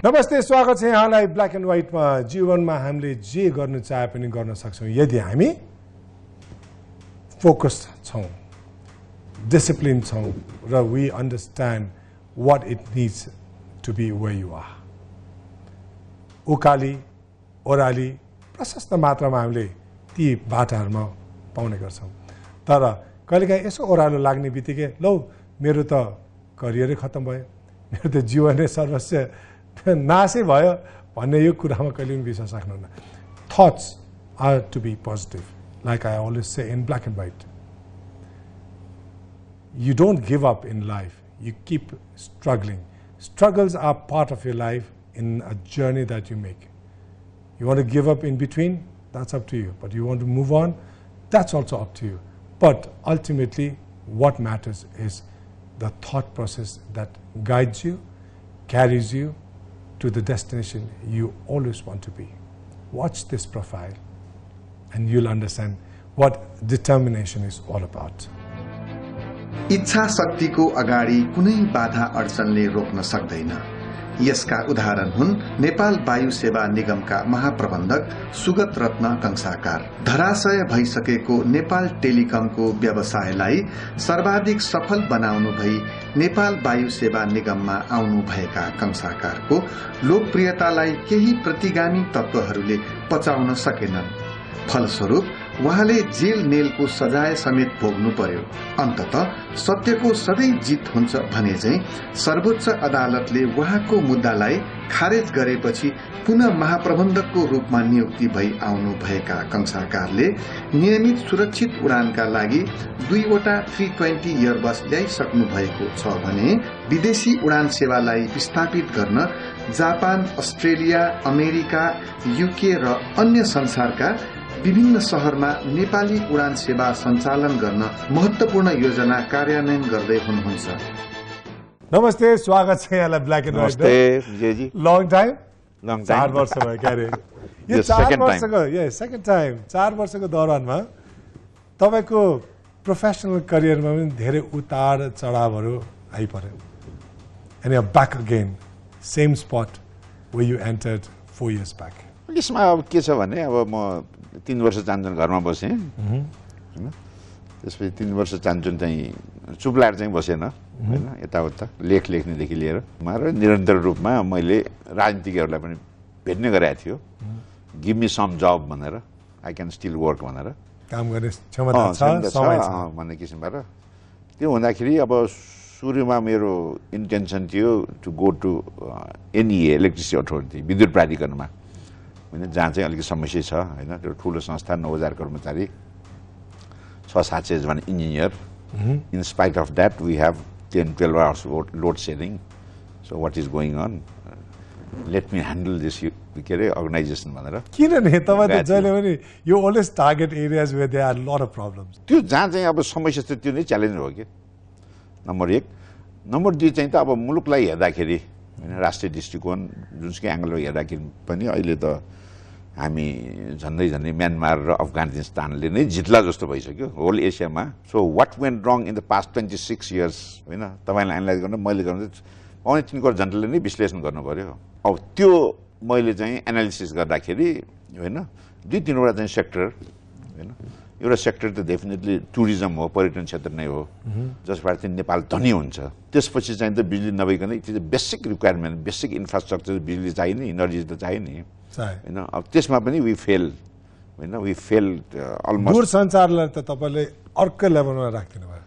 नमस्ते, स्वागत छ यहाँलाई ब्ल्याक एन्ड व्हाइटमा। जीवनमा हामीले जे गर्न चाहे पनि गर्न सक्छौं यदि हामी फोकस्ड छौं, डिसिप्लिन छौं र we understand what it needs to be where you are. उकाली ओराली प्रशस्त मात्रामा हामीले ती बाटाहरूमा पाउने गर्छौं। तर कहिलेकाहीँ यसो ओह्रालो लाग्ने बित्तिकै लौ मेरो त करियरै खत्तम भयो, मेरो त जीवनै सर्वस्व नाशै भयो भन्ने यो कुरामा कहिले पनि विश्वास राख्नुहुन्न। Thoughts are to be positive, like I always say in black and white. You don't give up in life. You keep struggling. Struggles are part of your life in a journey that you make. You want to give up in between? That's up to you. But you want to move on? That's also up to you. But ultimately, what matters is the thought process that guides you, carries you to the destination you always want to be. Watch this profile and you'll understand what determination is all about. इच्छा शक्तिको अगाडि कुनै बाधा अडचनले रोक्न सक्दैन। यसका उदाहरण हुन् नेपाल वायु सेवा निगमका महाप्रबन्धक सुगत रत्न कंसाकार। धराशय भइसकेको नेपाल टेलिकमको व्यवसायलाई सर्वाधिक सफल बनाउनु भई नेपाल वायु सेवा निगममा आउनु भएका कंसाकारको लोकप्रियतालाई केही प्रतिगामी तत्त्वहरूले पचाउन सकेनन्। फलस्वरूप उहाँले जेल नेलको सजाय समेत भोग्नु पर्यो। अन्ततः सत्यको सधैँ जित हुन्छ भने चाहिँ सर्वोच्च अदालतले उहाँको मुद्दालाई खारेज गरेपछि पुनः महाप्रबन्धकको रूपमा नियुक्ति भई आउनु भएका कंसाकारले नियमित सुरक्षित उडानका लागि 2वटा 320 एयरबस ल्याइसक्नु भएको छ भने विदेशी उडान सेवालाई विस्थापित गर्न जापान, अस्ट्रेलिया, अमेरिका, युके र अन्य संसारका विभिन्न शहरमा नेपाली उडान सेवा सञ्चालन गर्न महत्वपूर्ण योजना कार्यान्वयन गर्दै हुनुहुन्छ। नमस्ते, स्वागत छ यहाँलाई ब्ल्याक एन्ड व्हाइट। नमस्ते जी। लङ टाइम 4 वर्ष भयो क्यारे यो 4 वर्षको सेकेन्ड टाइम 4 वर्षको दौरानमा तपाईको प्रोफेसनल करियरमा पनि धेरै उतार चढावहरू आइपर्यो। And you are back again same spot where you entered 4 years back। यसमा अब के छ भने अब म 3 वर्ष चान्चुन घरमा बसेँ हैन। त्यसपछि 3 वर्ष चान्चुन चाहिँ चुप लाएर चाहिँ बसेन हैन, यताउता लेख लेख्नेदेखि लिएर र निरन्तर रूपमा मैले राजनीतिकहरूलाई पनि भेट्ने गरेको थियो। गिभ मी सम जब भनेर, आई क्यान स्टिल वर्क भनेर, काम गर्ने क्षमता छ समय छ भन्ने किसिमबाट। त्यो हुँदाखेरि अब सुरुमा मेरो इन्टेन्सन थियो to go to NEA electricity authority, विद्युत प्राधिकरणमा हैन, जहाँ चाहिँ अलिकति समस्या छ हैन। त्यो ठुलो संस्था, 9000 कर्मचारी, 600-700 जना engineer. In spite of that we have 10-12 hours load shedding. So what is going on, let me handle this के अरे अर्गनाइजेसन भनेर। किनभने तपाईँ त जहिले पनि you always target areas where there are lot of problems. त्यो जहाँ चाहिँ अब समस्या छ त्यो नै च्यालेन्ज हो कि नम्बर 1। नम्बर 2 चाहिँ त अब मुलुकलाई हेर्दाखेरि हैन, राष्ट्रिय दृष्टिकोण जुनसुकै एङ्गलबाट हेर्दाखेरि पनि अहिले त हामी झन्डै झन्डै म्यानमार र अफगानिस्तानले नै जित्ला जस्तो भइसक्यो होल एसियामा। So what went wrong in the past 26 years हैन, तपाईँलाई एनालाइज गर्न मैले गर्न 3 करोड जनताले नै विश्लेषण गर्नु पर्यो। अब त्यो मैले चाहिँ एनालिसिस गर्दाखेरि हैन 2-3वटा चाहिँ सेक्टर हैन। एउटा सेक्टर त डेफिनेटली टुरिज्म हो, पर्यटन क्षेत्र नै हो, जसबाट चाहिँ नेपाल धनी हुन्छ। त्यसपछि चाहिँ त बिजुली नभइकन त्यो बेसिक रिक्वायरमेन्ट, बेसिक इन्फ्रास्ट्रक्चर, बिजुली चाहियो नि, इनर्जी त चाहियो नि हैन। अब त्यसमा पनि वी फेल हैन, वी फेल अलमोस्ट। दूरसञ्चारलाई त तपाईले अर्कै लेभलमा राख्दिनु भयो।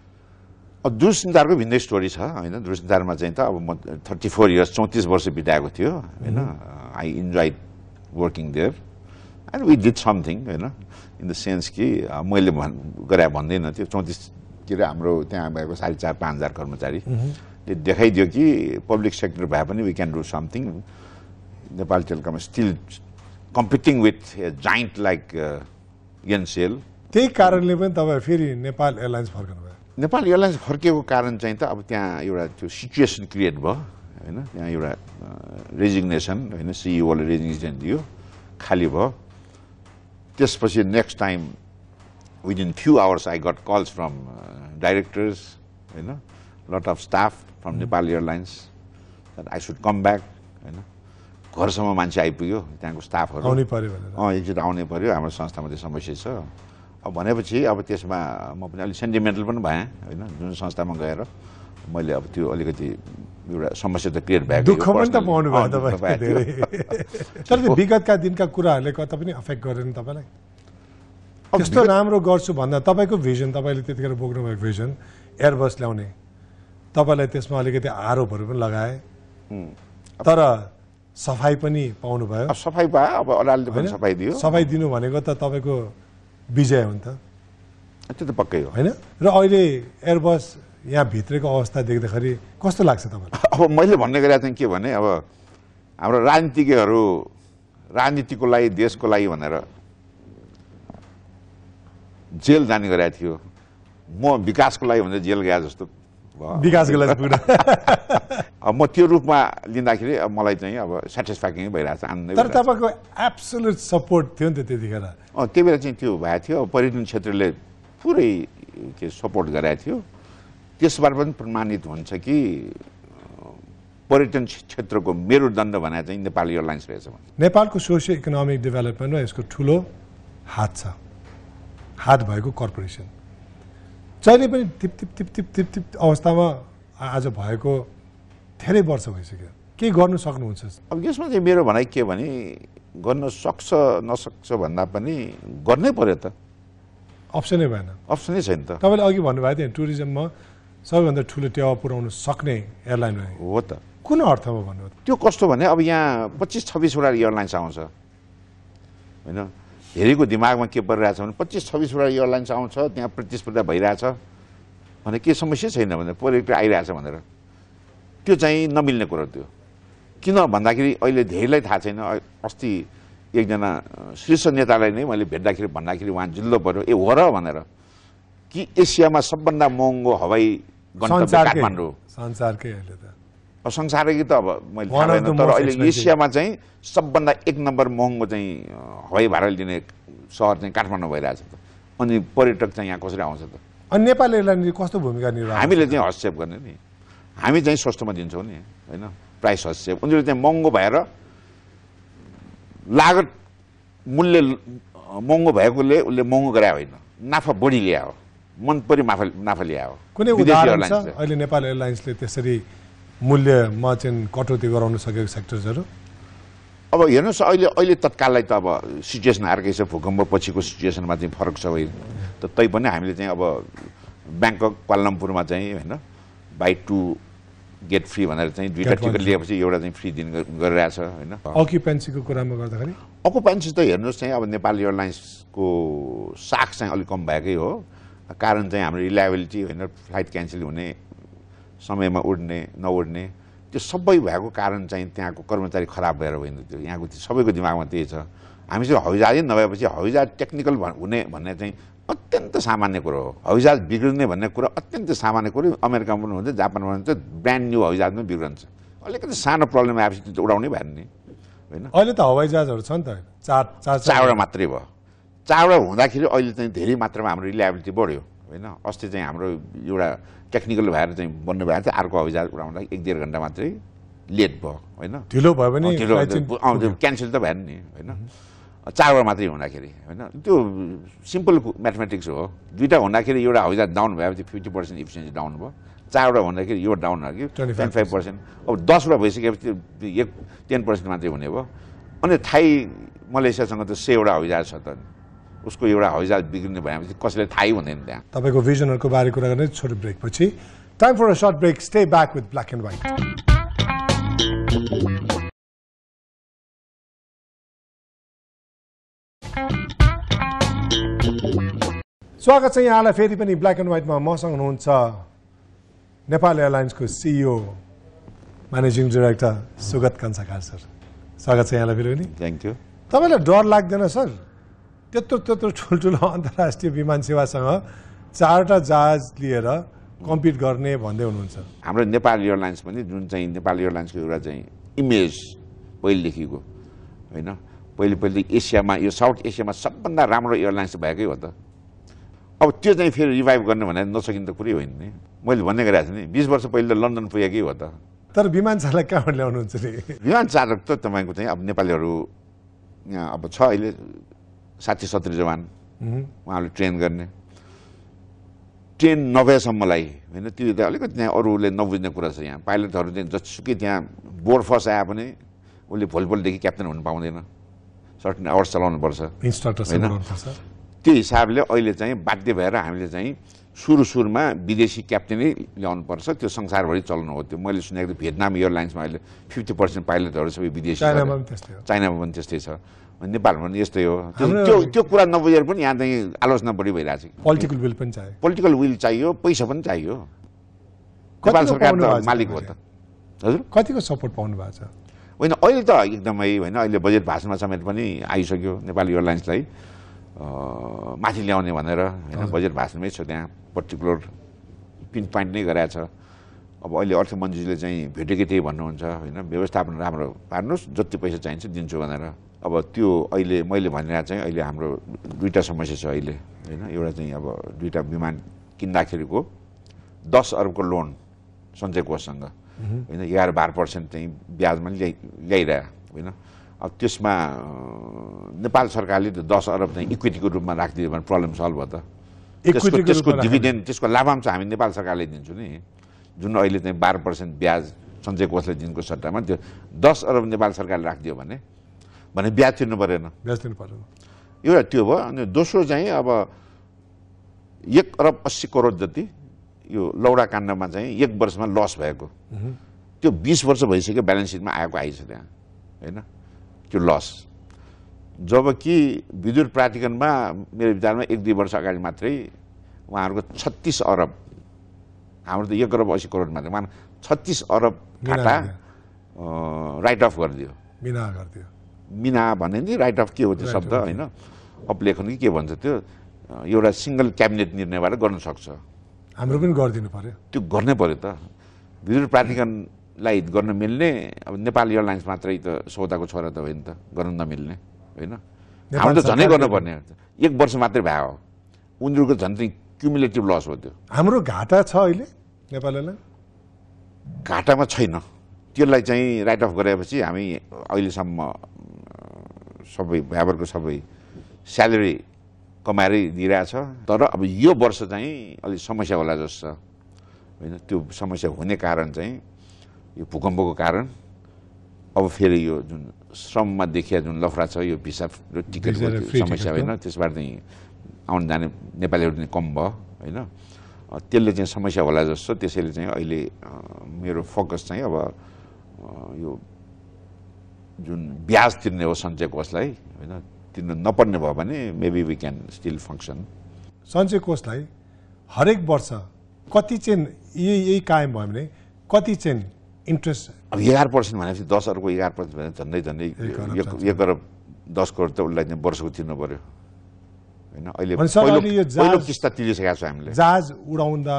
अब दूरसञ्चारको भिन्दै स्टोरी छ हैन। दूरसञ्चारमा चाहिँ त अब म 34 years 34 वर्ष बिताएको थियो हैन। I enjoyed working there and we did something हैन, इन द सेन्स कि मैले गरे भन्दैन त्यो 34 के अरे हाम्रो त्यहाँ भएको 4,500 हजार कर्मचारीले देखाइदियो कि पब्लिक सेक्टर भए पनि we can do something. Nepal telecom still competing with giant like Ncell. त्यही कारणले पनि तपाईँ फेरि नेपाल एयरलाइन्स फर्कनु भयो। नेपाल एयरलाइन्स फर्किएको कारण चाहिँ त अब त्यहाँ एउटा त्यो सिचुएसन क्रिएट भयो हैन। त्यहाँ एउटा रेजिग्नेसन हैन, सिइओले रेजिग्नेसन दियो, खाली भयो। त्यसपछि next time within few hours I got calls from directors हैन, lot of staff from Nepal airlines that I should come back, you know. घरसम्म मान्छे आइपुग्यो त्यहाँको स्टाफहरू आउनै पर्यो भनेर एकचोटि आउनै पर्यो हाम्रो संस्थामा त्यो समस्या छ अब भनेपछि अब त्यसमा म पनि अलिक सेन्टिमेन्टल पनि भएँ होइन जुन संस्थामा गएर मैले अब त्यो अलिकति एउटा समस्या त क्रिएट भएको दुःख पनि त पाउनु भयो तपाईँ धेरै तर त्यो विगतका दिनका कुराहरूले कता पनि अफेक्ट गरेन तपाईँलाई त्यस्तो राम्रो गर्छु भन्दा तपाईँको भिजन तपाईँले त्यतिखेर बोक्नुभएको भिजन एयरबस ल्याउने तपाईँलाई त्यसमा अलिकति आरोपहरू पनि लगाए तर सफाई पनि पाउनुभयो सफाई पायो अब अदालतले पनि सफाई दियो सफाई दिनु भनेको त तपाईँको विजय हो नि त त्यो त पक्कै हो होइन र अहिले एयरबस यहाँ भित्रको अवस्था देख्दाखेरि कस्तो लाग्छ तपाईँलाई अब मैले भन्ने गरेको चाहिँ के भने अब हाम्रो राजनीतिज्ञहरू राजनीतिको लागि देशको लागि भनेर जेल जाने गरेको थियो म विकासको लागि भनेर जेल गए जस्तो विकासको लागि पुरा अब म त्यो रूपमा लिँदाखेरि अब मलाई चाहिँ अब सेटिस्फ्याक्टिङ भइरहेको छ आनन्द तर तपाईँको एब्सोल्युट सपोर्ट थियो नि त त्यतिखेर त्यो बेला चाहिँ त्यो भएको थियो पर्यटन क्षेत्रले पुरै के सपोर्ट गरेको थियो त्यसबाट पनि प्रमाणित हुन्छ कि पर्यटन क्षेत्रको मेरुदण्ड भने चाहिँ नेपाल एयरलाइन्स रहेछ नेपालको सोसियो इकोनोमिक डेभलपमेन्टमा यसको ठुलो हात छ हात भएको कर्पोरेसन जहिले पनि tip tip tip tip tip tip अवस्थामा आज भएको धेरै वर्ष भइसक्यो के गर्नु सक्नुहुन्छ अब यसमा चाहिँ मेरो भनाइ के भने गर्न सक्छ नसक्छ भन्दा पनि गर्नै पर्यो त अप्सनै भएन अप्सनै छैन त तपाईँले अघि भन्नुभएको थियो टुरिज्ममा सबैभन्दा ठुलो टेवा पुर्याउन सक्ने एयरलाइन हो त कुन अर्थमा भन्नु त्यो कस्तो भने अब यहाँ 25-26वटा एयरलाइन्स आउँछ होइन धेरैको दिमागमा के परिरहेछ भने 25-26वटा एयरलाइन्स आउँछ त्यहाँ प्रतिस्पर्धा भइरहेछ भने के समस्या छैन भने पर्यटक आइरहेछ भनेर त्यो चाहिँ नमिल्ने कुरो त्यो किन भन्दाखेरि अहिले धेरैलाई थाहा छैन अस्ति एकजना शीर्ष नेतालाई नै मैले भेट्दाखेरि भन्दाखेरि उहाँ जिल्लो पर्यो ए हो र भनेर कि एसियामा सबभन्दा महँगो हवाई गन्तव्य काठमाडौँ संसारकै अहिले त संसारकै त अब मैले थाहा भएन तर अहिले एसियामा चाहिँ सबभन्दा 1 नम्बर महँगो चाहिँ हवाई भाडा लिने सहर चाहिँ काठमाडौँ भइरहेछ त अनि पर्यटक चाहिँ यहाँ कसरी आउँछ त अनि नेपाल एयरलाइनले कस्तो भूमिका निर्वाह हामीले चाहिँ हस्तक्षेप गर्ने नि हामी चाहिँ सस्तोमा दिन्छौँ नि होइन प्राइस हस्तक्षेप उनीहरू चाहिँ महँगो भएर लागत मूल्य महँगो भएकोले उसले महँगो गरायो होइन नाफा बढी ल्यायो मन परि नाफा ल्यायो कुनै उदाहरण छ अहिले नेपाल एयरलाइन्सले त्यसरी मूल्यमा चाहिँ कटौती गराउन सकेको सेक्टर्सहरू अब हेर्नुहोस् अहिले तत्काललाई त अब सिचुएसन अर्कै छ भूकम्प पछिको सिचुएसनमा चाहिँ फरक छ त तैपनि हामीले चाहिँ अब ब्याङ्कक क्वालालम्पुरमा चाहिँ होइन बाई 2 गेट फ्री भनेर चाहिँ 2टा टिकट लिएपछि एउटा चाहिँ फ्री दिने गरिरहेछ होइन अक्युपेन्सीको कुरामा गर्दाखेरि अक्युपेन्सी त हेर्नुहोस् चाहिँ अब नेपाल एयरलाइन्सको साख चाहिँ अलिक कम भएकै हो कारण चाहिँ हाम्रो रिलायबिलिटी होइन फ्लाइट क्यान्सल हुने समयमा उड्ने नउड्ने त्यो सबै भएको कारण चाहिँ त्यहाँको कर्मचारी खराब भएर होइन त्यो यहाँको सबैको दिमागमा त्यही छ हामी चाहिँ हवाईजहाजै नभएपछि हवाईजहाज टेक्निकल हुने भन्ने चाहिँ अत्यन्त सामान्य कुरो हो हवाईजहाज बिग्रिने भन्ने कुरा अत्यन्त सामान्य कुरो अमेरिकामा पनि हुन्छ जापानमा पनि हुन्छ ब्रान्ड न्यू हवाईजहाज पनि बिग्रन्छ अलिकति सानो प्रब्लम आएपछि त्यो उडाउनै भएन नि होइन अहिले त हवाईजहाजहरू छ नि त चारवटा मात्रै भयो 4वटा हुँदाखेरि अहिले चाहिँ धेरै मात्रामा हाम्रो रिलायबिलिटी बढ्यो होइन अस्ति चाहिँ हाम्रो एउटा टेक्निकल भएर चाहिँ बन्नु भएको थियो अर्को हवाईजहाज उडाउँदा 1-1.5 घन्टा मात्रै लेट भयो होइन ढिलो भयो भने क्यान्सल त भएन नि होइन 4वटा मात्रै हुँदाखेरि होइन त्यो सिम्पल म्याथमेटिक्स हो 2टा हुँदाखेरि एउटा हवाईजहाज डाउन भएपछि 50% इफिसियन्सी डाउन भयो 4वटा हुँदाखेरि यो डाउन भयो कि 25%। अब 10वटा भइसकेपछि 10% मात्रै हुने भयो अनि थाई मलेसियासँग त 100वटा हवाईजहाज छ त उसको एउटा हवाईजहाज बिग्रिने भएपछि कसैलाई थाहै हुँदैन त्यहाँ तपाईँको भिजनहरूको बारे कुरा गर्ने छोटो ब्रेक पछि time for a short break stay back with black and white स्वागत छ यहाँलाई फेरि पनि ब्ल्याक एन्ड व्हाइटमा मसँग हुनुहुन्छ नेपाल एयरलाइन्सको सिइओ म्यानेजिङ डाइरेक्टर सुगत कन्साकार सर स्वागत छ यहाँलाई फेरि पनि थ्याङ्क यू तपाईँलाई डर लाग्दैन सर त्यत्रो ठुल्ठुलो अन्तर्राष्ट्रिय विमान सेवासँग 4वटा जहाज लिएर कम्पिट गर्ने भन्दै हुनुहुन्छ हाम्रो नेपाल एयरलाइन्स पनि जुन चाहिँ नेपाल एयरलाइन्सको एउटा चाहिँ इमेज पहिलेदेखिको होइन पहिले एसियामा यो साउथ एसियामा सबभन्दा राम्रो एयरलाइन्स भएकै हो त अब त्यो चाहिँ फेरि रिभाइभ गर्ने भने नसकिने त कुरै होइन नि मैले भन्ने गरेको छु नि 20 वर्ष पहिले त लन्डन पुगेकै हो त तर विमान चालक कहाँबाट ल्याउनुहुन्छ नि विमान चालक त तपाईँको चाहिँ अब नेपालीहरू यहाँ अब छ अहिले 60-70 जवान उहाँहरूले ट्रेन गर्ने ट्रेन नभएसम्मलाई होइन त्यो त अलिकति त्यहाँ अरूले नबुझ्ने कुरा छ यहाँ पाइलटहरू चाहिँ जतिसुकै त्यहाँ बोर्ड फर्स्ट आए पनि उसले भोलिपल्टदेखि क्याप्टन हुनु पाउँदैन सर्टन आवर्स चलाउनुपर्छ त्यो हिसाबले अहिले चाहिँ बाध्य भएर हामीले चाहिँ सुरुमा विदेशी क्याप्टेनै ल्याउनुपर्छ त्यो संसारभरि चल्नु हो त्यो मैले सुनेको थिएँ भियतनाम एयरलाइन्समा अहिले 50% पाइलटहरू सबै विदेशी चाइनामा पनि त्यस्तै छ नेपालमा पनि यस्तै हो त्यो कुरा नबुझेर पनि यहाँ चाहिँ आलोचना बढी भइरहेको छ पोलिटिकल विल पनि चाहियो पोलिटिकल विल चाहियो पैसा पनि चाहियो नेपाल सरकार त मालिक हो त हजुर कतिको सपोर्ट पाउनु भएको छ होइन अहिले त एकदमै होइन अहिले बजेट भाषणमा समेत पनि आइसक्यो नेपाल एयरलाइन्सलाई माथि ल्याउने भनेर होइन बजेट भाषणमै छ त्यहाँ पर्टिकुलर पिन पोइन्ट नै गराएको छ अब अहिले अर्थमन्त्रीले चाहिँ भेटेकै त्यही भन्नुहुन्छ होइन व्यवस्थापन राम्रो पार्नुहोस् जति पैसा चाहिन्छ दिन्छु भनेर अब त्यो अहिले मैले भनिरहेको चाहिँ अहिले हाम्रो दुईवटा समस्या छ अहिले होइन एउटा चाहिँ अब दुईवटा विमान किन्दाखेरिको 10 अरबको लोन सञ्चय कोषसँग होइन 11-12% चाहिँ ब्याजमा ल्याइरह्यो होइन अब त्यसमा नेपाल सरकारले त 10 अरब चाहिँ इक्विटीको रूपमा राखिदियो भने प्रब्लम सल्भ भयो त त्यसको डिभिडेन्ड त्यसको लाभांश हामी नेपाल सरकारले दिन्छौँ नि जुन अहिले चाहिँ 12% ब्याज सञ्चय कोषले दिनको सट्टामा त्यो 10 अरब नेपाल सरकारले राखिदियो भने ब्याज तिर्नु परेन एउटा त्यो भयो अनि दोस्रो चाहिँ अब 1 अरब 80 करोड जति यो लौडा काण्डमा चाहिँ 1 वर्षमा लस भएको त्यो 20 वर्ष भइसक्यो ब्यालेन्स सिटमा आइछ त्यहाँ होइन त्यो लस जबकि विद्युत प्राधिकरणमा मेरो विचारमा 1-2 वर्ष अगाडि मात्रै उहाँहरूको 36 अरब हाम्रो त 1 अरब 80 करोड मात्रै उहाँ 36 अरब घाटा राइट अफ गरिदियो मिना भने नि राइट अफ के हो त्यो शब्द होइन अपलेखन कि के भन्छ त्यो एउटा सिंगल क्याबिनेट निर्णयबाट गर्न सक्छ हाम्रो पनि गरिदिनु पर्यो त्यो गर्नै पर्यो त विद्युत प्राधिकरणलाई गर्न मिल्ने अब नेपाल एयरलाइन्स मात्रै त सौदाको छोरा त होइन त गर्न नमिल्ने होइन हाम्रो त झनै गर्नुपर्ने 1 वर्ष मात्रै भयो उनीहरूको झन् चाहिँ क्युमुलेटिभ लस हो त्यो हाम्रो घाटा छ अहिले नेपाललाई घाटामा छैन त्यसलाई चाहिँ राइट अफ गराएपछि हामी अहिलेसम्म सबै व्यापारको सबै स्यालेरी कमाएरै दिइरहेछ तर अब यो वर्ष चाहिँ अलिक समस्या होला जस्तो छ होइन त्यो समस्या हुने कारण चाहिँ यो भूकम्पको कारण अब फेरि यो जुन श्रममा देखिया जुन लफडा छ यो भिसा र टिकटको समस्या होइन त्यसबाट चाहिँ आउन जाने नेपालीहरू चाहिँ कम भयो होइन त्यसले चाहिँ समस्या होला जस्तो त्यसैले चाहिँ अहिले मेरो फोकस चाहिँ अब यो जुन ब्याज तिर्ने हो सञ्चय कोषलाई होइन तिर्नु नपर्ने भयो भने maybe we can still function सञ्चय कोषलाई हरेक वर्ष कति चाहिँ यही कायम भयो भने कति चाहिँ इन्ट्रेस्ट अब 11% भनेपछि 10 अरबको 11% भने झन्डै 1 अरब 10 करोड त उसलाई चाहिँ वर्षको तिर्नु पर्यो होइन अहिले पहिलो किस्ता तिरिसकेका छौँ हामीले जहाज उडाउँदा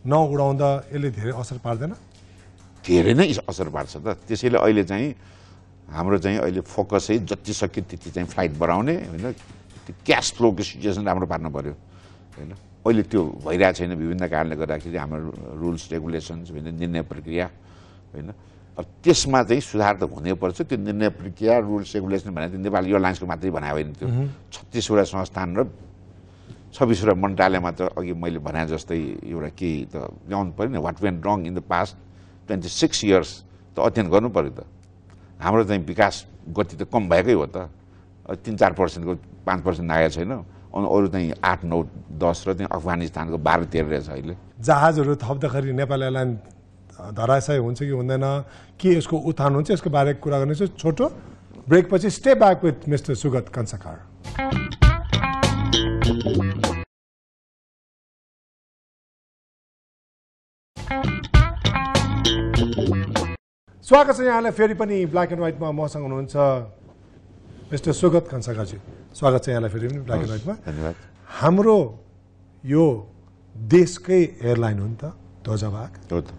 नउडाउँदा यसले धेरै असर पार्दैन धेरै नै असर पार्छ त त्यसैले अहिले चाहिँ हाम्रो चाहिँ अहिले फोकसै जति सक्यो त्यति चाहिँ फ्लाइट बढाउने होइन त्यो क्यास फ्लोको सिचुएसन राम्रो पार्नु पर्यो होइन अहिले त्यो भइरहेको छैन विभिन्न कारणले गर्दाखेरि हाम्रो रुल्स रेगुलेसन्स होइन निर्णय प्रक्रिया होइन अब त्यसमा चाहिँ सुधार त हुनैपर्छ त्यो निर्णय प्रक्रिया रुल्स रेगुलेसन भनेर नेपाल एयरलाइन्सको मात्रै बनायो होइन त्यो 36वटा संस्थान र 26वटा मन्त्रालयमा त अघि मैले भने जस्तै एउटा केही त ल्याउनु पऱ्यो नि what went wrong in the past 26 years त अध्ययन गर्नु पऱ्यो त हाम्रो चाहिँ विकास गति त कम भएकै हो त 3-4% को 5% आएको छैन अनि अरू चाहिँ 8, 9, 10 र चाहिँ अफगानिस्तानको 12-13 रहेछ अहिले जहाजहरू थप्दाखेरि नेपाल एयरलाइन धराशय हुन्छ कि हुँदैन के यसको उत्थान हुन्छ यसको बारेमा कुरा गर्नेछु छोटो ब्रेकपछि स्टे ब्याक विथ मिस्टर सुगत कन्साकार स्वागत छ यहाँलाई फेरि पनि ब्ल्याक एन्ड व्हाइटमा मसँग हुनुहुन्छ मिस्टर सुगत कन्साकारजी स्वागत छ यहाँलाई फेरि पनि ब्ल्याक एन्ड व्हाइटमा धन्यवाद हाम्रो यो देशकै एयरलाइन हो नि त ध्वजभाग हो त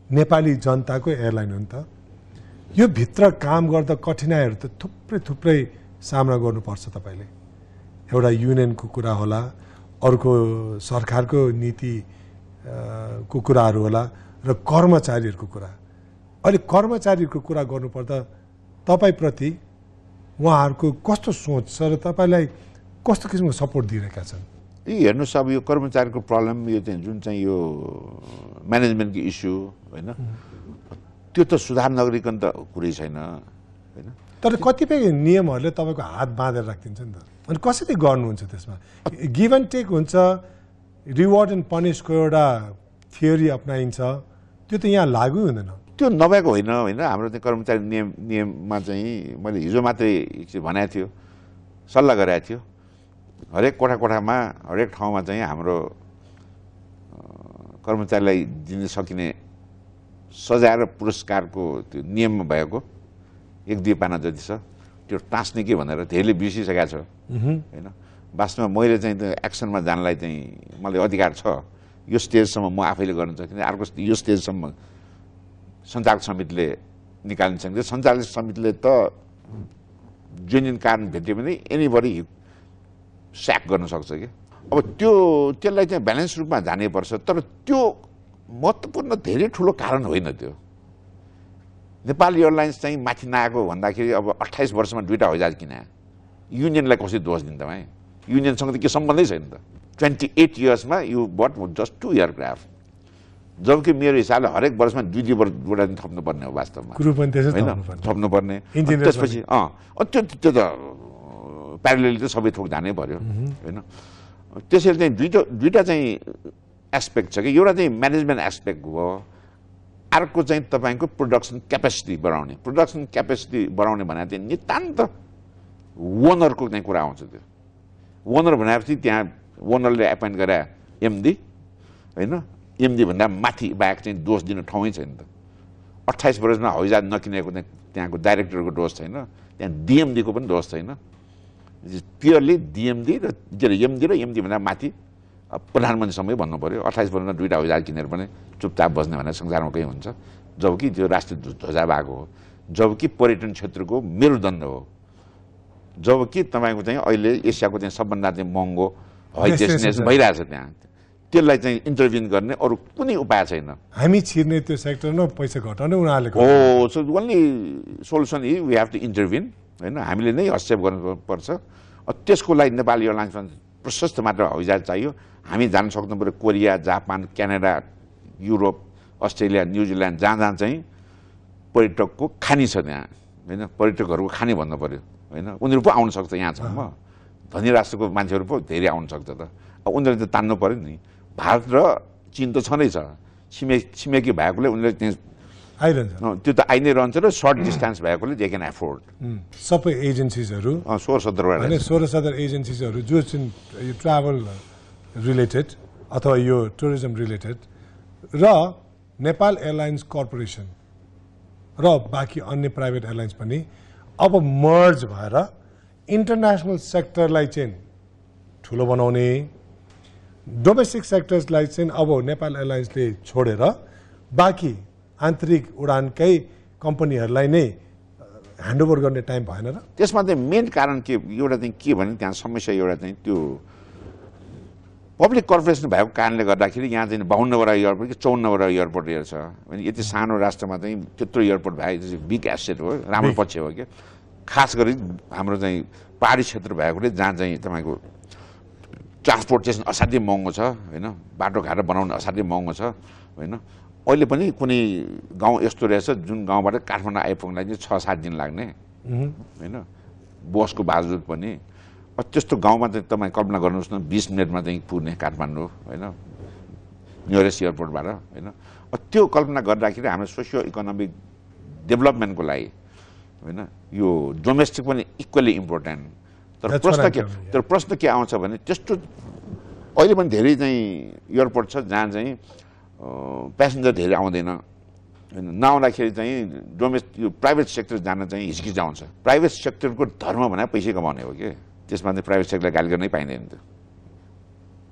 नेपाली जनताको एयरलाइन हो नि त यो भित्र काम गर्दा कठिनाइहरू त थुप्रै सामना गर्नुपर्छ तपाईँले एउटा युनियनको कुरा होला अर्को सरकारको नीति को कुराहरू होला र कर्मचारीहरूको कुरा। अहिले कर्मचारीहरूको कुरा गर्नुपर्दा तपाईँप्रति उहाँहरूको कस्तो सोच छ र तपाईँलाई कस्तो किसिमको सपोर्ट दिइरहेका छन्? हेर्नुहोस्, अब यो कर्मचारीको प्रब्लम यो चाहिँ जुन चाहिँ यो म्यानेजमेन्टको इस्यु होइन, त्यो त सुधार नगरिकन त कुरै छैन होइन। तर कतिपय नियमहरूले तपाईँको हात बाँधेर राखिदिन्छ नि त, अनि कसरी गर्नुहुन्छ त्यसमा? गिभ एन्ड टेक हुन्छ, रिवार्ड एन्ड पनिसको एउटा थियोरी अप्नाइन्छ, त्यो त यहाँ लागू हुँदैन। त्यो नभएको होइन होइन, हाम्रो चाहिँ कर्मचारी नियममा चाहिँ मैले हिजो मात्रै भनेको थियो, सल्लाह गरेको थियो, हरेक कोठामा हरेक ठाउँमा चाहिँ हाम्रो कर्मचारीलाई दिन सकिने सजाय र पुरस्कारको त्यो नियममा भएको 1-2 पाना जति छ, त्यो टाँस्ने के भनेर धेरैले बिर्सिसकेको छ होइन। वास्तवमा मैले चाहिँ त्यो एक्सनमा जानलाई चाहिँ मलाई अधिकार छ, यो स्टेजसम्म म आफैले गर्न सकिने, अर्को यो स्टेजसम्म सञ्चालक समितिले निकाल्न सक्छ। सञ्चालक समितिले त जेन्युन कारण भेट्यो भने एनीबडी स्याक गर्न सक्छ कि। अब त्यसलाई चाहिँ ब्यालेन्स रूपमा जानुपर्छ, तर त्यो महत्त्वपूर्ण धेरै ठुलो कारण होइन। त्यो नेपाल एयरलाइन्स चाहिँ माथि नआएको भन्दाखेरि अब 28 वर्षमा 2टा हवाईजहाज किने, युनियनलाई कसरी दोष दिन्छ तपाईँ? युनियनसँग त के सम्बन्धै छैन त। 28 इयर्समा यु बट जस्ट 2 एयरक्राफ्ट, जबकि मेरो हिसाबले हरेक वर्षमा 2-2 थप्नुपर्ने हो वास्तवमा, थप्नुपर्ने। त्यसपछि त्यो त प्यारेलली त सबै थोक जानै पर्यो होइन। त्यसैले चाहिँ दुईटा चाहिँ एस्पेक्ट छ कि, एउटा चाहिँ म्यानेजमेन्ट एस्पेक्ट हो, अर्को चाहिँ तपाईँको प्रोडक्सन क्यापेसिटी बढाउने। प्रोडक्सन क्यापेसिटी बढाउने भने चाहिँ नितान्त ओनरको चाहिँ कुरा आउँछ। त्यो ओनर भनेपछि त्यहाँ ओनरले एपोइन्ट गरे एमडी होइन, एमडी भन्दा माथि बाहेक चाहिँ दोष दिन ठाउँै छैन त। 28 वर्षमा हवाईजहाज नकिनेको चाहिँ त्यहाँको डाइरेक्टरको दोष छैन, त्यहाँ डिएमडीको पनि दोष छैन। प्योरली डिएमडी र एमडी र एमडी भन्दा माथि प्रधानमन्त्रीसँगै भन्नु पऱ्यो। 28 वर्षमा 2टा हवाईजहाज किनेर पनि चुपचाप बस्ने भनेर संसारमा कहीँ हुन्छ, जबकि त्यो राष्ट्रिय ध्वजा भएको हो, जबकि पर्यटन क्षेत्रको मेरुदण्ड हो, जबकि तपाईँको चाहिँ अहिले एसियाको चाहिँ सबभन्दा चाहिँ महँगो हवाई डेस्टिनेसन भइरहेछ त्यहाँ। त्यसलाई चाहिँ इन्टरभ्युन गर्ने अरू कुनै उपाय छैन। हामी छिर्ने त्यो सेक्टरमा पैसा घटाउने उनीहरूले हो। So only solution is we have to intervene होइन, हामीले नै हस्तक्षेप गर्नुपर्छ। त्यसको लागि नेपाल एयरलाइन्समा प्रशस्त मात्र हवाईजहाज चाहियो। हामी जान सक्नु पऱ्यो Korea, Japan, Canada, Europe, Australia, New Zealand, जहाँ चाहिँ पर्यटकको खानी छ त्यहाँ होइन, पर्यटकहरूको खानी भन्नु पऱ्यो होइन। उनीहरू पो आउन सक्छ यहाँसम्म, धनी राष्ट्रको मान्छेहरू पो धेरै आउन सक्छ त। अब उनीहरूले त तान्नु पऱ्यो नि। भारत र चीन त छँदै छ, छिमेकी भएकोले उनीहरूले त्यहाँ आइरहन्छ, त्यो त आइ नै रहन्छ र सर्ट डिस्टेन्स भएकोले दे क्यान एफोर्ड। सबै एजेन्सिजहरू 16-17 एजेन्सिजहरू जो चाहिँ यो ट्राभल रिलेटेड अथवा यो टुरिज्म रिलेटेड र नेपाल एयरलाइन्स कर्पोरेसन र बाँकी अन्य प्राइभेट एयरलाइन्स पनि अब मर्ज भएर इन्टरनेसनल सेक्टरलाई चाहिँ ठुलो बनाउने, डोमेस्टिक सेक्टर्सलाई चाहिँ अब नेपाल एयरलाइन्सले छोडेर बाँकी आन्तरिक उडानकै कम्पनीहरूलाई नै ह्यान्डओभर गर्ने टाइम भएन र? त्यसमा चाहिँ मेन कारण के एउटा चाहिँ के भने त्यहाँ समस्या एउटा चाहिँ त्यो पब्लिक कर्पोरेसन भएको कारणले गर्दाखेरि यहाँ चाहिँ 52वटा एयरपोर्ट कि 54वटा एयरपोर्ट छ। यति सानो राष्ट्रमा चाहिँ त्यत्रो एयरपोर्ट भए बिग एसेट हो, राम्रो पक्ष हो क्या। खास गरी हाम्रो चाहिँ पहाडी क्षेत्र भएकोले जहाँ चाहिँ तपाईँको ट्रान्सपोर्टेसन असाध्यै महँगो छ होइन, बाटोघाटो बनाउन असाध्यै महँगो छ होइन। अहिले पनि कुनै गाउँ यस्तो रहेछ जुन गाउँबाट काठमाडौँ आइपुग्नलाई चाहिँ 6-7 दिन लाग्ने होइन, बसको बावजुद पनि। त्यस्तो गाउँमा चाहिँ तपाईँ कल्पना गर्नुहोस् न, 20 मिनटमा चाहिँ पुग्ने काठमाडौँ होइन, नियरेस्ट एयरपोर्टबाट होइन। त्यो कल्पना गर्दाखेरि हाम्रो सोसियो इकोनोमिक डेभलपमेन्टको लागि होइन यो डोमेस्टिक पनि इक्वली इम्पोर्टेन्ट। तर प्रश्न के आउँछ भने त्यस्तो अहिले पनि धेरै चाहिँ एयरपोर्ट छ जहाँ चाहिँ प्यासेन्जर धेरै आउँदैन होइन। नआउँदाखेरि चाहिँ यो प्राइभेट सेक्टर जान चाहिँ हिचकिचाउँछ। प्राइभेट सेक्टरको धर्म भने पैसा कमाउने हो कि, त्यसमा चाहिँ प्राइभेट सेक्टरलाई गाली गर्नै पाइँदैन त,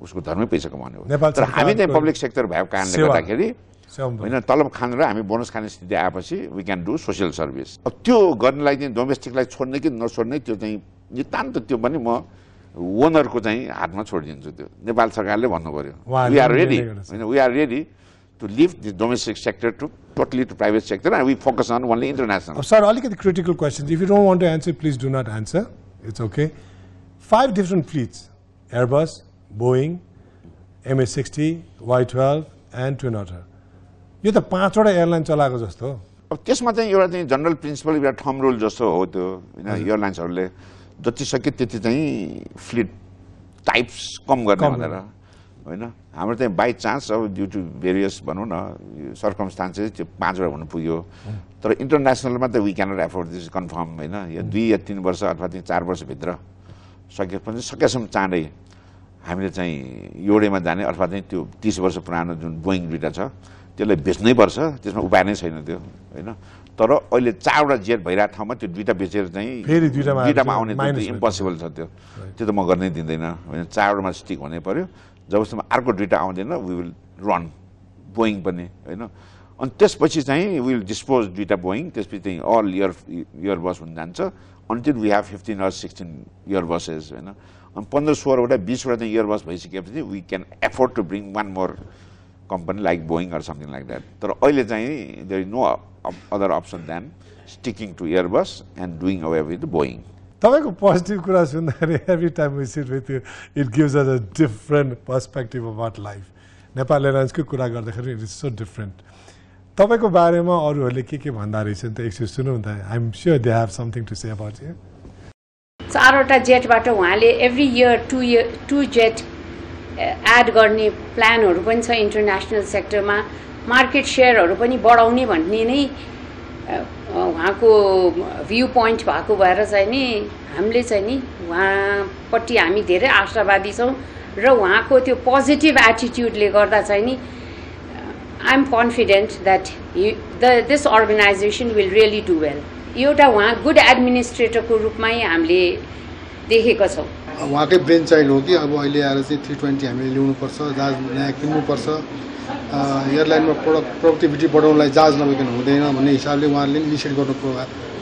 उसको धर्मै पैसा कमाउने हो। तर हामी चाहिँ पब्लिक सेक्टर भएको कारणले गर्दाखेरि होइन तलब खाने र हामी बोनस खाने स्थिति आएपछि we can do social service. अब त्यो गर्नलाई चाहिँ डोमेस्टिकलाई छोड्ने कि नछोड्ने त्यो चाहिँ नितान्त त्यो पनि म ओनरको चाहिँ हातमा छोडिदिन्छु। त्यो नेपाल सरकारले भन्नु पर्यो वी आर रेडी होइन, we are ready to to leave the domestic sector to totally to private sector, and we focus on only international. Sir, I'll get the critical questions. If you don't want to answer, please do not answer. It's okay. 5 different fleets: Airbus, Boeing, MH60, Y12, and Twin Otter. यो त 5वटा airline चलाएको जस्तो हो। अब त्यसमा चाहिँ एउटा चाहिँ जनरल प्रिन्सिपल एउटा थम रुल जस्तो हो त्यो हैन, एयरलाइन्सहरूले जति सक्यो त्यति चाहिँ फ्लिट टाइप्स कम गर्ने भनेर हैन। हाम्रो चाहिँ बाई चान्स अब ड्यू टु भेरियस भनौँ न सर्कमस्टान्सेस त्यो 5वटा हुनु पुग्यो, तर इन्टरनेसनलमा त we cannot afford this confirm हैन। यो 2 या 3 वर्ष अथवा 4 वर्षभित्र सकेपछि सकेसम्म चाँडै हामीले चाहिँ एउटैमा जाने अथवा चाहिँ त्यो 30 वर्ष पुरानो जुन बोइङ दुईटा छ त्यसलाई बेच्नै पर्छ, त्यसमा उपाय नै छैन त्यो हैन। तर अहिले 4वटा जेट भइरहेको ठाउँमा त्यो दुईटा बेचेर चाहिँ फेरि दुईटामा आउने इम्पोसिबल छ त्यो त म गर्नै दिँदैन हैन। 4वटामा स्टिक हुनै पर्यो, जबसम्म अर्को दुईटा आउँदैन वी विल रन बोइङ पनि हैन। अनि त्यसपछि चाहिँ वी विल डिस्पोज दुईटा बोइङ, त्यसपछि चाहिँ अल इयर बस हुन जान्छ until we have 15 or 16 Airbuses हैन। अनि 15-16वटा 20वटा चाहिँ इयर बस भइसकेपछि we can afford to bring one more company like Boeing or something like that. तर अहिले चाहिँ there is no other option than sticking to Airbus and doing away with Boeing. तपाईको पोजिटिभ कुरा सुन्दाखेरि every time we sit with you, it gives us a different perspective about life. Nepal एयरलाइन्सको कुरा गर्दाखेरि it is so different. तपाईको बारेमा अरूहरूले के भन्दा रहेछन् त एकछिन सुनौँ त। I'm sure they have something to say about you. 4वटा जेटबाट उहाँले एभ्री इयर 2 जेट एड गर्ने प्लानहरू पनि छ इन्टरनेसनल सेक्टरमा। मार्केट सेयरहरू पनि बढाउने भन्ने नै उहाँको भ्यू पोइन्ट भएको भएर चाहिँ नि हामीले चाहिँ नि उहाँपट्टि हामी धेरै आशावादी छौँ र उहाँको त्यो पोजिटिभ एटिट्युडले गर्दा चाहिँ नि I am confident that this organisation will really do well. एउटा उहाँ गुड एडमिनिस्ट्रेटरको रूपमै हामीले देखेका छौँ। उहाँकै ब्रेन चाइल्ड हो कि अब अहिले आएर चाहिँ 320 हामीले ल्याउनुपर्छ, जहाज नयाँ किन्नुपर्छ, एयरलाइनमा प्रोडक्टिभिटी बढाउनलाई जहाज नभइकन हुँदैन भन्ने हिसाबले उहाँहरूले इनिसिएट गर्नु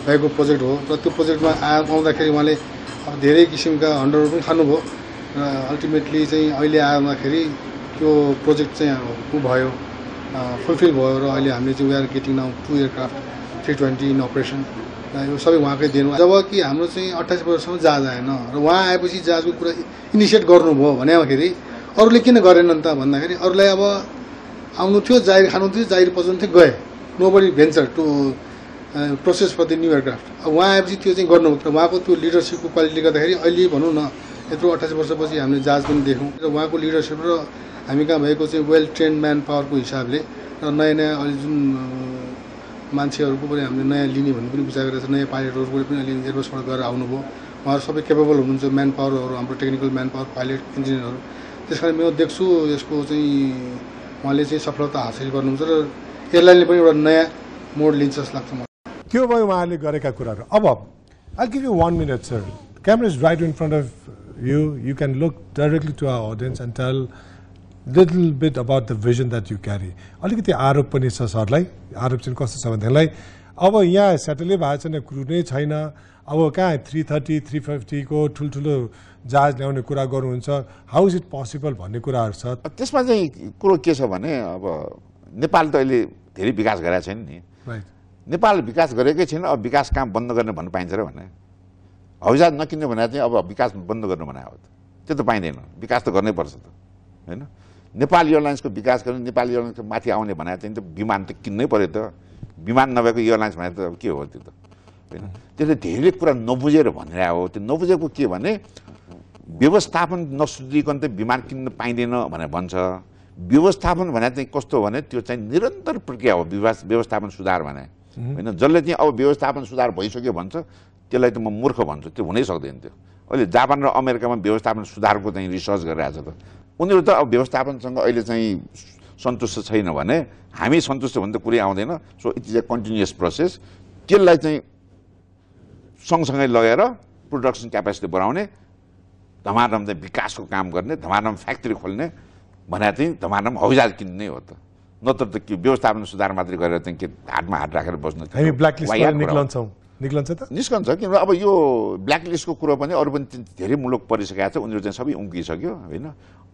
भएको प्रोजेक्ट हो। र त्यो प्रोजेक्टमा आउँदाखेरि उहाँले अब धेरै किसिमका हन्डरहरू पनि खानुभयो र अल्टिमेटली चाहिँ अहिले आउँदाखेरि त्यो प्रोजेक्ट चाहिँ ऊ भयो, फुलफिल भयो र अहिले हामीले चाहिँ we are getting now 2 aircraft 320 in operation. यो सबै उहाँकै देन हो। जब कि हाम्रो चाहिँ 28 वर्षसम्म जहाज आएन र उहाँ आएपछि जहाजको कुरा इनिसिएट गर्नुभयो भनेखेरि अरूले किन गरेनन् त भन्दाखेरि अरूलाई अब आउनु थियो, जाहिर खानु थियो, जाहिर पचाउनु थियो, गए। Nobody venture to process for the new aircraft. उहाँ आएपछि त्यो चाहिँ गर्नुभयो र उहाँको त्यो लिडरसिपको क्वालिटीले गर्दाखेरि अहिले भनौँ न यत्रो 28 वर्षपछि हामीले जहाज पनि देख्यौँ र उहाँको लिडरसिप र हामी कहाँ भएको चाहिँ वेल ट्रेन्ड म्यान पावरको हिसाबले र नयाँ अहिले जुन मान्छेहरूको पनि हामीले नयाँ लिने भन्ने पनि विचार गरेको छ। नयाँ पाइलटहरू पनि अहिले एयरबसबाट गएर आउनुभयो, उहाँहरू सबै केपेबल हुनुहुन्छ, म्यान पावरहरू हाम्रो टेक्निकल म्यान पावर पाइलट इन्जिनियरहरू। त्यस कारण म देख्छु यसको चाहिँ उहाँले चाहिँ सफलता हासिल गर्नुहुन्छ र एयरलाइनले पनि एउटा नयाँ मोड लिन्छ जस्तो लाग्छ मलाई। त्यो भयो उहाँले गरेका कुराहरू। अब I'll give you 1 minute, sir. The camera is right in front of you. You can look directly to our audience and tell little bit about the vision that you carry. अलिकति आरोप पनि छ सरलाई। आरोप चाहिँ कस्तो छ भन्दाखेरि अब यहाँ सेटलै भएको छैन, क्रू नै छैन, अब कहाँ 330 350 को ठुल्ठुलो जहाज ल्याउने कुरा गर्नुहुन्छ, हाउ इज इट पोसिबल भन्ने कुराहरू छ। त्यसमा चाहिँ कुरो के छ भने अब नेपाल त अहिले धेरै विकास गरेको छैन नि। राइट। नेपाल विकास गरेकै छैन, अब विकास काम बन्द गर्ने भन्न पाइन्छ र भने हवाईजहाज नकिन्ने भने चाहिँ अब विकास बन्द गर्नु भने हो त्यो त पाइँदैन, विकास त गर्नै पर्छ त हैन। नेपाल एयरलाइन्सको विकास गर्ने, नेपाल एयरलाइन्सको माथि आउने भने चाहिँ त विमान त किन्नै पर्यो त, विमान नभएको एयरलाइन्स भने त अब के हो त्यो त हैन। त्यसले धेरै कुरा नबुझेर भनिरहेको हो। त्यो नबुझेको के भने व्यवस्थापन नसुधिकन त विमान किन्न पाइँदैन भनेर भन्छ। व्यवस्थापन भने चाहिँ कस्तो भने त्यो चाहिँ निरन्तर प्रक्रिया हो, व्यवस्थापन सुधार भने हैन। जसले चाहिँ अब व्यवस्थापन सुधार भइसक्यो भन्छ त्यसलाई त म मूर्ख भन्छु, त्यो हुनै सक्दैन। त्यो अहिले जापान र अमेरिकामा व्यवस्थापन सुधारको चाहिँ रिसर्च गरिरहेको छ त, उनीहरू त अब व्यवस्थापनसँग अहिले चाहिँ सन्तुष्ट छैन भने हामी सन्तुष्ट भने त कुरै आउँदैन। So it is a continuous process. त्यसलाई चाहिँ सँगसँगै लगेर प्रोडक्सन क्यापेसिटी बढाउने, धमाधम चाहिँ विकासको काम गर्ने, धमाधम फ्याक्ट्री खोल्ने भने चाहिँ धमाधम हवाईजहाज किन्ने हो त। नत्र त के व्यवस्थापन सुधार मात्रै गरेर चाहिँ के हातमा हात राखेर बस्नु। हामी ब्ल्याकलिस्टबाट निक्लन्छौँ। निक्लन्छ त? निस्कन्छ किनभने अब यो ब्ल्याकलिस्टको कुरो पनि अरू पनि धेरै मुलुक परिसकेका छ, उनीहरू चाहिँ सबै उम्किसक्यो होइन।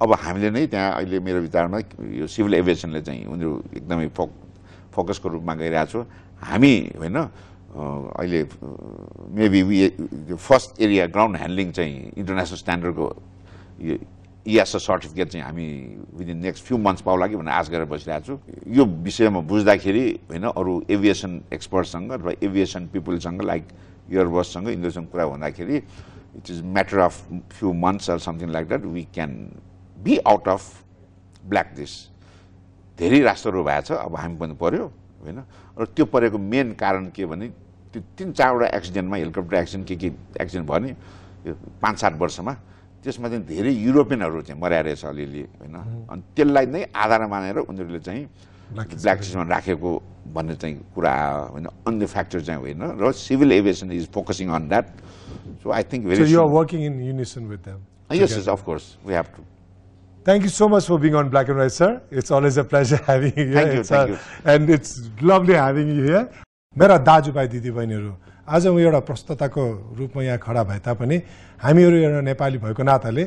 अब हामीले नै त्यहाँ अहिले मेरो विचारमा यो सिभिल एभिएसनले चाहिँ उनीहरू एकदमै फोकसको रूपमा गइरहेको छ। हामी होइन अहिले maybe first area ground handling चाहिँ इन्टरनेसनल स्ट्यान्डर्डको EASA सर्टिफिकेट चाहिँ हामी विदिन नेक्स्ट फ्यु मन्थ्स पाउला कि भनेर आश गरेर बसिरहेको छु। यो विषयमा बुझ्दाखेरि होइन अरू एभिएसन एक्सपर्टसँग अथवा एभिएसन पिपुलसँग लाइक एयरबससँग यिनीहरूसँग कुरा हुँदाखेरि it is matter of few months or something like that we can be out of black list. धेरै राष्ट्रहरू भएको छ, अब हामी पनि पर्यो होइन। र त्यो परेको मेन कारण के भने त्यो 3-4वटा एक्सिडेन्टमा हेलिकप्टर एक्सिडेन्ट के एक्सिडेन्ट भयो नि यो 5-7 वर्षमा, त्यसमा चाहिँ धेरै युरोपियनहरू चाहिँ मर्या रहेछ अलिअलि होइन। अनि त्यसलाई नै आधार मानेर उनीहरूले चाहिँ ब्ल्याक लिस्टमा राखेको भन्ने चाहिँ कुरा आयो होइन, अन्य फ्याक्टर चाहिँ होइन। र civil aviation is focusing on that. So I think very you are working in unison with them? Yes, of course, we have to. Thank you so much for being on Black and White, sir. It's always a pleasure having you here. Thank you. And it's lovely having you here. मेरा दाजुभाइ दिदीबहिनीहरू, आज म एउटा प्रस्तुताको रूपमा यहाँ खडा भए तापनि हामीहरू एउटा नेपाली भएको नाताले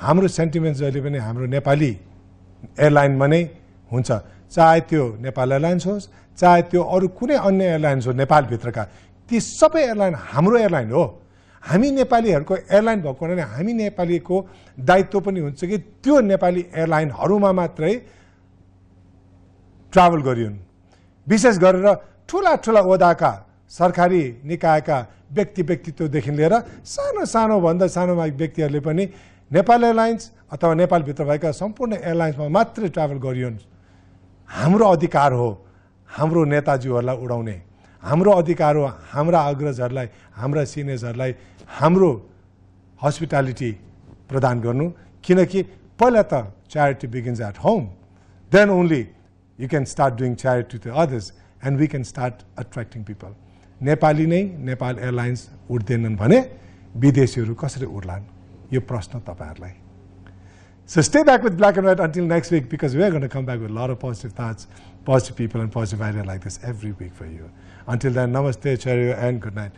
हाम्रो सेन्टिमेन्ट जहिले पनि हाम्रो नेपाली एयरलाइनमा नै हुन्छ। चाहे त्यो नेपाल एयरलाइन्स होस्, चाहे त्यो अरू कुनै अन्य एयरलाइन्स हो नेपालभित्रका, ती सबै एयरलाइन हाम्रो एयरलाइन हो। हामी नेपालीहरूको एयरलाइन भएको हुनाले हामी नेपालीको दायित्व पनि हुन्छ कि त्यो नेपाली एयरलाइनहरूमा मात्रै ट्राभल गरिउन्। विशेष गरेर ठुला ठुला ओहदाका सरकारी निकायका व्यक्तित्वदेखि लिएर सानो भन्दा सानो व्यक्तिहरूले पनि नेपाल एयरलाइन्स अथवा नेपालभित्र भएका सम्पूर्ण एयरलाइन्समा मात्रै ट्राभल गरिउन्। हाम्रो अधिकार हो हाम्रो नेताजीहरूलाई उडाउने, हाम्रो अधिकार हो हाम्रा अग्रजहरूलाई, हाम्रा सिनियर्सहरूलाई हाम्रो हस्पिटालिटी प्रदान गर्नु। किनकि पहिला त charity begins at home, then only you can start doing charity to others and we can start attracting people. Nepali नै नेपाल एयरलाइन्स उड्दैनन् भने विदेशीहरू कसरी उड्लान्, यो प्रश्न तपाईहरुलाई। So stay back with Black and White until next week, because we are going to come back with a lot of positive thoughts, positive people and positive ideas like this every week for you. Until then, namaste, charyo and good night.